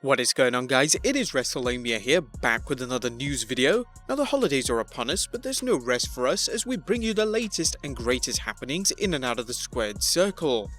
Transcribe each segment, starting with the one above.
What is going on, guys? It is Wrestlelamia here, back with another news video. Now the holidays are upon us, but there's no rest for us as we bring you the latest and greatest happenings in and out of the squared circle.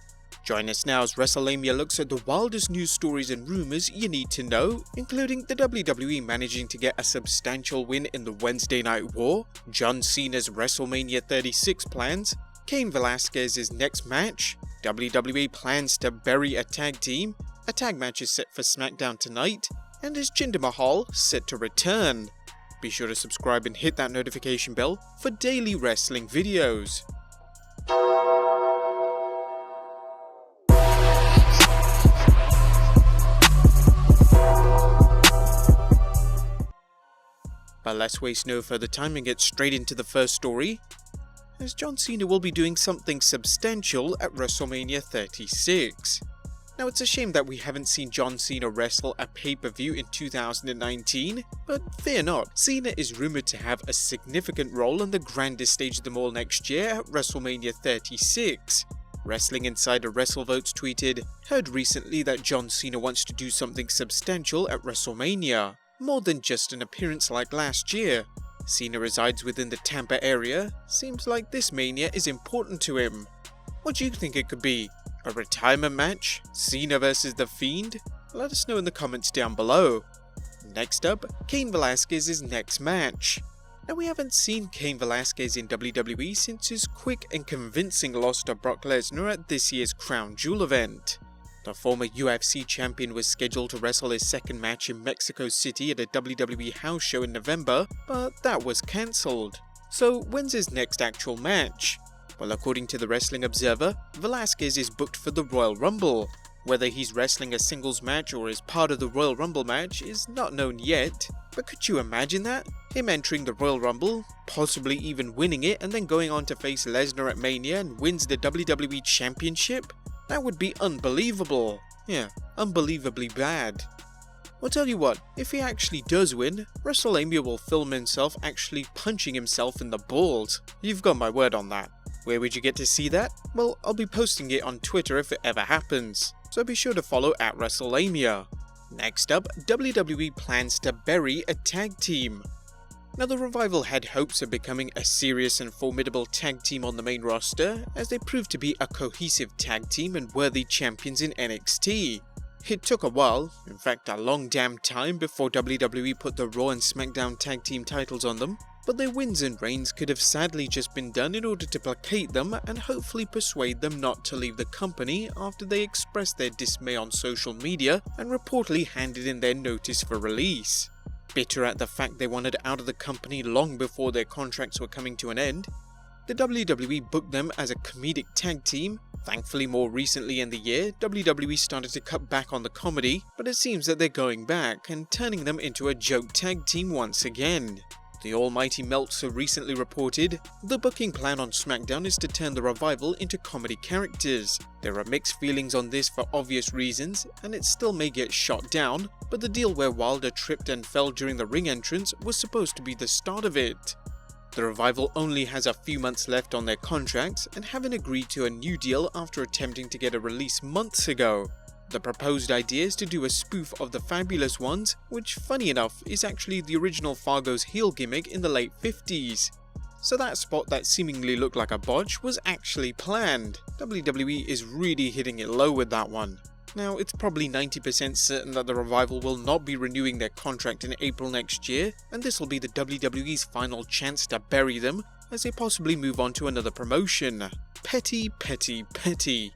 Join us now as Wrestlelamia looks at the wildest news stories and rumors you need to know, including the WWE managing to get a substantial win in the Wednesday Night War, John Cena's WrestleMania 36 plans, Cain Velasquez's next match, WWE plans to bury a tag team, a tag match is set for SmackDown tonight, and is Jinder Mahal set to return? Be sure to subscribe and hit that notification bell for daily wrestling videos. But let's waste no further time and get straight into the first story, as John Cena will be doing something substantial at WrestleMania 36. Now, it's a shame that we haven't seen John Cena wrestle a pay-per-view in 2019, but fear not, Cena is rumoured to have a significant role on the grandest stage of them all next year at WrestleMania 36. Wrestling Insider WrestleVotes tweeted, "Heard recently that John Cena wants to do something substantial at WrestleMania, more than just an appearance like last year. Cena resides within the Tampa area, seems like this mania is important to him. What do you think it could be? A retirement match? Cena versus The Fiend? Let us know in the comments down below." Next up, Cain Velasquez's next match. Now, we haven't seen Cain Velasquez in WWE since his quick and convincing loss to Brock Lesnar at this year's Crown Jewel event. The former UFC champion was scheduled to wrestle his second match in Mexico City at a WWE house show in November, but that was cancelled. So when's his next actual match? Well, according to the Wrestling Observer, Velasquez is booked for the Royal Rumble. Whether he's wrestling a singles match or is part of the Royal Rumble match is not known yet, but could you imagine that? Him entering the Royal Rumble, possibly even winning it, and then going on to face Lesnar at Mania and wins the WWE Championship? That would be unbelievable. Yeah, unbelievably bad. I'll tell you what, if he actually does win, Wrestlelamia will film himself actually punching himself in the balls. You've got my word on that. Where would you get to see that? Well, I'll be posting it on Twitter if it ever happens, so be sure to follow at Wrestlelamia. Next up, WWE plans to bury a tag team. Now, the Revival had hopes of becoming a serious and formidable tag team on the main roster, as they proved to be a cohesive tag team and worthy champions in NXT. It took a while, in fact a long damn time, before WWE put the Raw and SmackDown tag team titles on them, but their wins and reigns could have sadly just been done in order to placate them and hopefully persuade them not to leave the company after they expressed their dismay on social media and reportedly handed in their notice for release. Bitter at the fact they wanted out of the company long before their contracts were coming to an end, the WWE booked them as a comedic tag team. Thankfully, more recently in the year, WWE started to cut back on the comedy, but it seems that they're going back and turning them into a joke tag team once again. The almighty Meltzer recently reported, "The booking plan on SmackDown is to turn the Revival into comedy characters. There are mixed feelings on this for obvious reasons, and it still may get shot down, but the deal where Wilder tripped and fell during the ring entrance was supposed to be the start of it." The Revival only has a few months left on their contracts and haven't agreed to a new deal after attempting to get a release months ago. The proposed idea is to do a spoof of the Fabulous Ones, which, funny enough, is actually the original Fargo's heel gimmick in the late 50s. So that spot that seemingly looked like a botch was actually planned. WWE is really hitting it low with that one. Now, it's probably 90% certain that the Revival will not be renewing their contract in April next year, and this will be the WWE's final chance to bury them as they possibly move on to another promotion. Petty, petty, petty.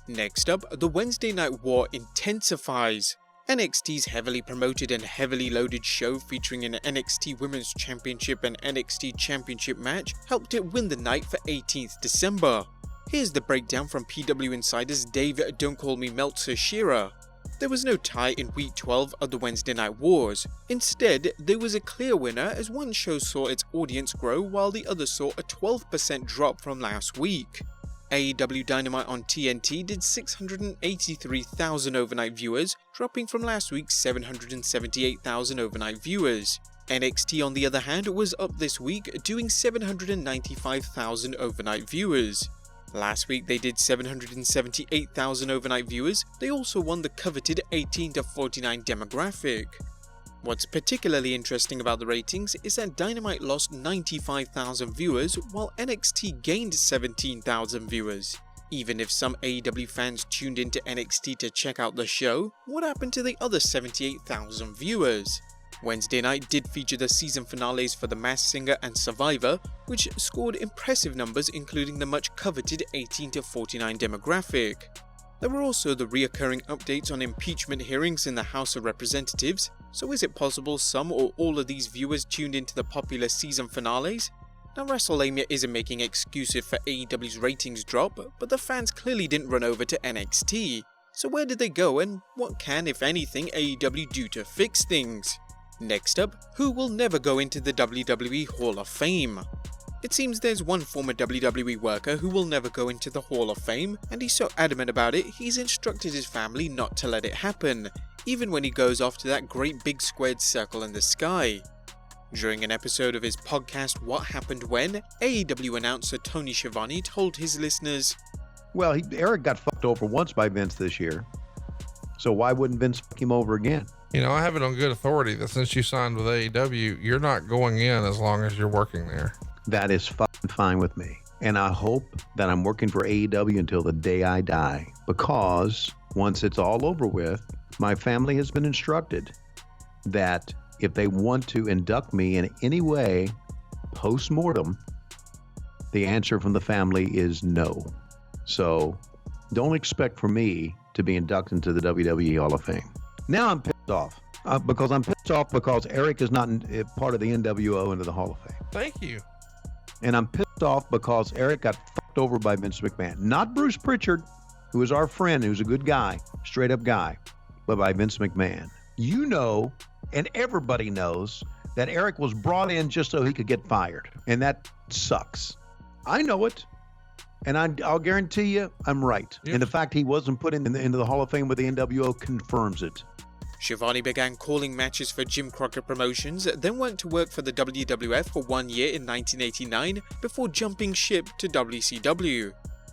Next up, the Wednesday Night War Intensifies. NXT's heavily promoted and heavily loaded show featuring an NXT Women's Championship and NXT Championship match helped it win the night for 18th December. Here's the breakdown from PW Insider's Dave Don't Call Me Meltzer Shearer. There was no tie in Week 12 of the Wednesday Night Wars. Instead, there was a clear winner as one show saw its audience grow while the other saw a 12% drop from last week. AEW Dynamite on TNT did 683,000 overnight viewers, dropping from last week's 778,000 overnight viewers. NXT, on the other hand, was up this week, doing 795,000 overnight viewers. Last week they did 778,000 overnight viewers. They also won the coveted 18 to 49 demographic. What's particularly interesting about the ratings is that Dynamite lost 95,000 viewers while NXT gained 17,000 viewers. Even if some AEW fans tuned into NXT to check out the show, what happened to the other 78,000 viewers? Wednesday night did feature the season finales for The Masked Singer and Survivor, which scored impressive numbers including the much coveted 18 to 49 demographic. There were also the reoccurring updates on impeachment hearings in the House of Representatives, so is it possible some or all of these viewers tuned into the popular season finales? Now Wrestlelamia isn't making excuses for AEW's ratings drop, but the fans clearly didn't run over to NXT. So where did they go and what can, if anything, AEW do to fix things? Next up, who will never go into the WWE Hall of Fame? It seems there's one former WWE worker who will never go into the Hall of Fame, and he's so adamant about it, he's instructed his family not to let it happen, even when he goes off to that great big squared circle in the sky. During an episode of his podcast What Happened When, AEW announcer Tony Schiavone told his listeners, "Well, Eric got fucked over once by Vince this year, so why wouldn't Vince fuck him over again?" You know, I have it on good authority that since you signed with AEW, you're not going in as long as you're working there. That is fucking fine with me. And I hope that I'm working for AEW until the day I die. Because once it's all over with, my family has been instructed that if they want to induct me in any way post-mortem, the answer from the family is no. So don't expect for me to be inducted into the WWE Hall of Fame. Now I'm pissed off because Eric is not part of the NWO into the Hall of Fame. Thank you. And I'm pissed off because Eric got fucked over by Vince McMahon. Not Bruce Pritchard, who is our friend, who's a good guy, straight up guy, but by Vince McMahon. You know, and everybody knows, that Eric was brought in just so he could get fired. And that sucks. I know it. And I'll guarantee you I'm right. Yep. And the fact he wasn't put into the Hall of Fame with the NWO confirms it. Schiavone began calling matches for Jim Crockett Promotions, then went to work for the WWF for 1 year in 1989 before jumping ship to WCW.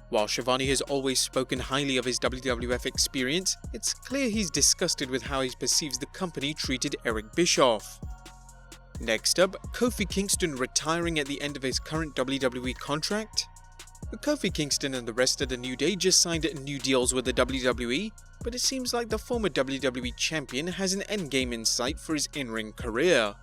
While Schiavone has always spoken highly of his WWF experience, it's clear he's disgusted with how he perceives the company treated Eric Bischoff. Next up, Kofi Kingston retiring at the end of his current WWE contract. Kofi Kingston and the rest of the New Day just signed new deals with the WWE, but it seems like the former WWE champion has an endgame in sight for his in-ring career.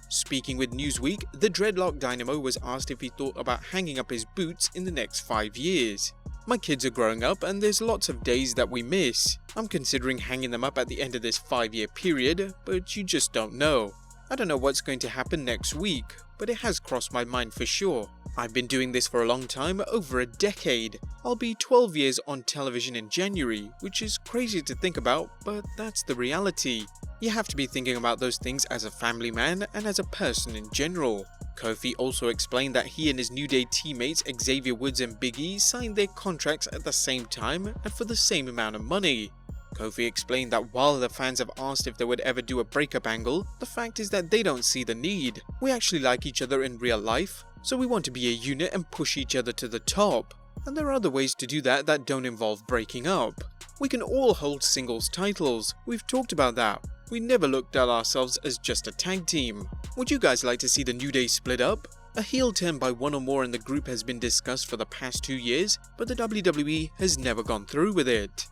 Speaking with Newsweek, the Dreadlock Dynamo was asked if he thought about hanging up his boots in the next 5 years. "My kids are growing up and there's lots of days that we miss. I'm considering hanging them up at the end of this 5-year period, but you just don't know. I don't know what's going to happen next week, but it has crossed my mind for sure. I've been doing this for a long time, over a decade. I'll be 12 years on television in January, which is crazy to think about, but that's the reality. You have to be thinking about those things as a family man and as a person in general." Kofi also explained that he and his New Day teammates Xavier Woods and Big E signed their contracts at the same time and for the same amount of money. Kofi explained that while the fans have asked if they would ever do a breakup angle, the fact is that they don't see the need. "We actually like each other in real life, so we want to be a unit and push each other to the top. And there are other ways to do that don't involve breaking up. We can all hold singles titles, we've talked about that. We never looked at ourselves as just a tag team. Would you guys like to see the New Day split up? A heel turn by one or more in the group has been discussed for the past 2 years, but the WWE has never gone through with it.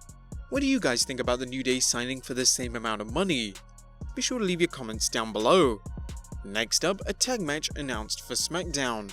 What do you guys think about the New Day signing for the same amount of money? Be sure to leave your comments down below. Next up, a tag match announced for SmackDown.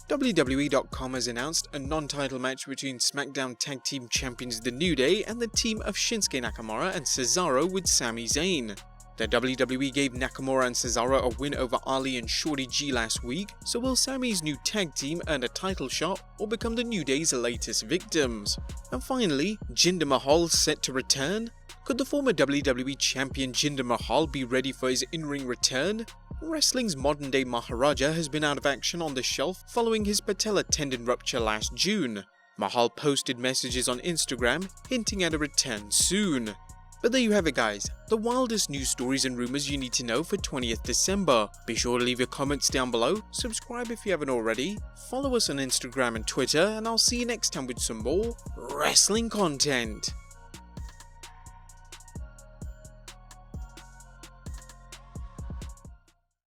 WWE.com has announced a non-title match between SmackDown Tag Team Champions The New Day and the team of Shinsuke Nakamura and Cesaro with Sami Zayn. The WWE gave Nakamura and Cesaro a win over Ali and Shorty G last week, so will Sami's new tag team earn a title shot or become the New Day's latest victims? And finally, Jinder Mahal set to return? Could the former WWE champion Jinder Mahal be ready for his in-ring return? Wrestling's modern-day Maharaja has been out of action on the shelf following his patella tendon rupture last June. Mahal posted messages on Instagram hinting at a return soon. But there you have it guys, the wildest news stories and rumours you need to know for 20th December. Be sure to leave your comments down below, subscribe if you haven't already, follow us on Instagram and Twitter, and I'll see you next time with some more wrestling content.